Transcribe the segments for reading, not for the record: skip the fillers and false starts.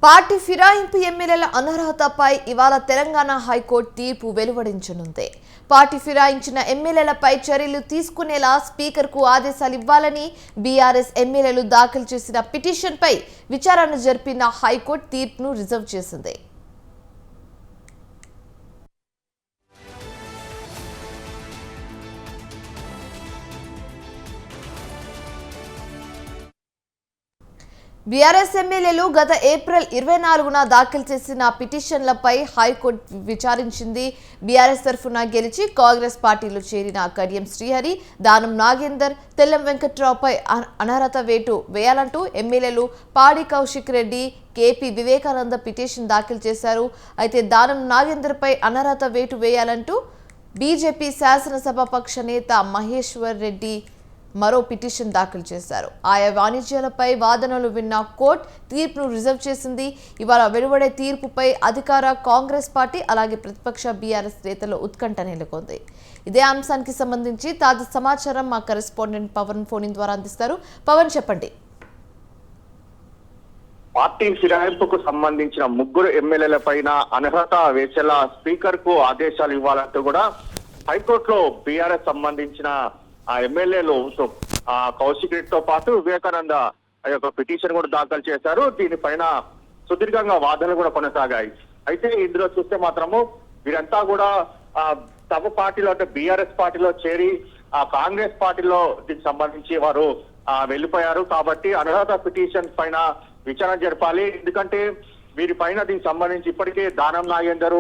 Party ఫిరాయింపు ఎమ్మెల్యేల అనర్హతపై ఇవాళ Telangana high court తీర్పు వెలువడించనుంది. పార్టీ ఫిరాయించిన ఎమ్మెల్యేలపై చర్యలు తీసుకునేలా స్పీకర్కు ఆదేశాలు ఇవ్వాలని బీఆర్ఎస్ ఎమ్మెల్యేలు దాఖలు చేసిన పిటిషన్పై విచారణ జరిపిన హైకోర్టు తీర్పును రిజర్వ్ చేసింది. బీఆర్ఎస్ ఎమ్మెల్యేలు గత ఏప్రిల్ 24న దాఖలు చేసిన పిటిషన్లపై హైకోర్టు విచారించింది. బీఆర్ఎస్ తరఫున గెలిచి కాంగ్రెస్ పార్టీలో చేరిన కడియం శ్రీహరి, దానం నాగేందర్, తెల్లం వెంకట్రావుపై అనర్హత వేటు వేయాలంటూ ఎమ్మెల్యేలు పాడి కౌశిక్ రెడ్డి, కేపీ వివేకానంద పిటిషన్ దాఖలు చేశారు. అయితే దానం నాగేందర్పై అనర్హత వేటు వేయాలంటూ బీజేపీ శాసనసభాపక్ష నేత మహేశ్వర్ రెడ్డి మరో పిటిషన్ దాఖలు చేశారు. ఆయా వాణిజ్యాలపై వాదనలు విన్న కోర్టు తీర్పును రిజర్వ్ చేసింది. ఇవాళ వెలువడే తీర్పుపై అధికార కాంగ్రెస్ పార్టీ అలాగే ప్రతిపక్ష బీఆర్ఎస్ నేతల్లో ఉత్కంఠ నెలకొంది. ఇదే అంశానికి సంబంధించి తాజా సమాచారం మా కరెస్పాండెంట్ పవన్ ఫోన్ ద్వారా అందిస్తారు. పవన్, చెప్పండి. పార్టీ ఫిరాయింపుకు సంబంధించిన 3 ఎమ్మెల్యేల పైన అనర్హత వేసేలా స్పీకర్ కు ఆదేశాలు ఇవ్వాలంటూ కూడా హైకోర్టులో బీఆర్ఎస్ సంబంధించిన ఆ ఎమ్మెల్యేలు కౌశిక్ రెడ్డితో పాటు వివేకానంద యొక్క పిటిషన్ కూడా దాఖలు చేశారు. దీనిపైన సుదీర్ఘంగా వాదనలు కూడా కొనసాగాయి. అయితే ఇందులో చూస్తే మాత్రము వీరంతా కూడా తమ పార్టీలో అంటే బీఆర్ఎస్ పార్టీలో చేరి ఆ కాంగ్రెస్ పార్టీలో దీనికి సంబంధించి వారు వెళ్ళిపోయారు. కాబట్టి అనర్హత పిటిషన్ పైన విచారణ జరపాలి. ఎందుకంటే వీరిపైన దీనికి సంబంధించి ఇప్పటికే దానం నాగేందర్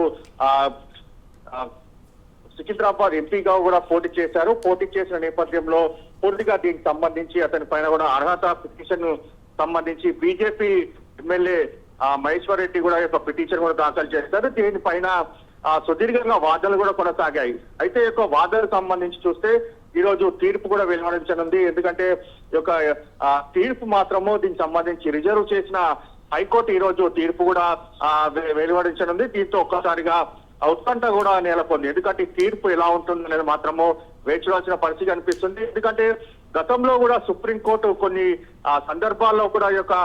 సికింద్రాబాద్ ఎంపీగా కూడా పోటీ చేశారు. పోటీ చేసిన నేపథ్యంలో పూర్తిగా దీనికి సంబంధించి అతని పైన కూడా అర్హత పిటిషన్ సంబంధించి బీజేపీ ఎమ్మెల్యే మహేశ్వర్ రెడ్డి కూడా యొక్క పిటిషన్ కూడా దాఖలు చేశారు. దీనిపైన సుదీర్ఘంగా వాదనలు కూడా కొనసాగాయి. అయితే ఈ యొక్క వాదనకు సంబంధించి చూస్తే ఈ రోజు తీర్పు కూడా వెలువడించనుంది. ఎందుకంటే ఈ యొక్క తీర్పు మాత్రము దీనికి సంబంధించి రిజర్వ్ చేసిన హైకోర్టు ఈ రోజు తీర్పు కూడా వెలువడించనుంది. దీంతో ఒక్కసారిగా ఉత్కంఠ కూడా నెలకొంది. ఎందుకంటే తీర్పు ఎలా ఉంటుంది అనేది మాత్రము వేచి చూడాల్సిన పరిస్థితి అనిపిస్తుంది. ఎందుకంటే గతంలో కూడా సుప్రీంకోర్టు కొన్ని సందర్భాల్లో కూడా ఈ యొక్క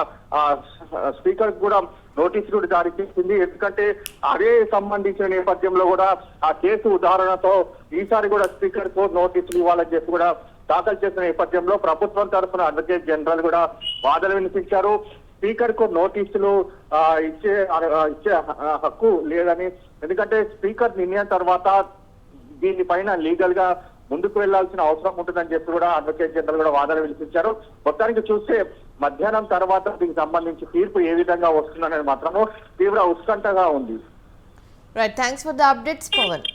స్పీకర్ కూడా నోటీసులు కూడా జారీ చేసింది. ఎందుకంటే అదే సంబంధించిన నేపథ్యంలో కూడా ఆ కేసు ఉదాహరణతో ఈసారి కూడా స్పీకర్ కు నోటీసులు ఇవ్వాలని చెప్పి కూడా దాఖలు చేసిన నేపథ్యంలో ప్రభుత్వం తరఫున అడ్వకేట్ జనరల్ కూడా వాదన వినిపించారు. స్పీకర్ కు నోటీసులు ఇచ్చే హక్కు లేదని, ఎందుకంటే స్పీకర్ నిర్ణయం తర్వాత దీనిపైన లీగల్ గా ముందుకు వెళ్లాల్సిన అవసరం ఉంటుందని చెప్పి కూడా అడ్వకేట్ జనరల్ కూడా వాదన వినిపించారు. మొత్తానికి చూస్తే మధ్యాహ్నం తర్వాత దీనికి సంబంధించి తీర్పు ఏ విధంగా వస్తుందనేది మాత్రము తీవ్ర ఉత్కంఠగా ఉంది. Right, thanks for the updates Pawan.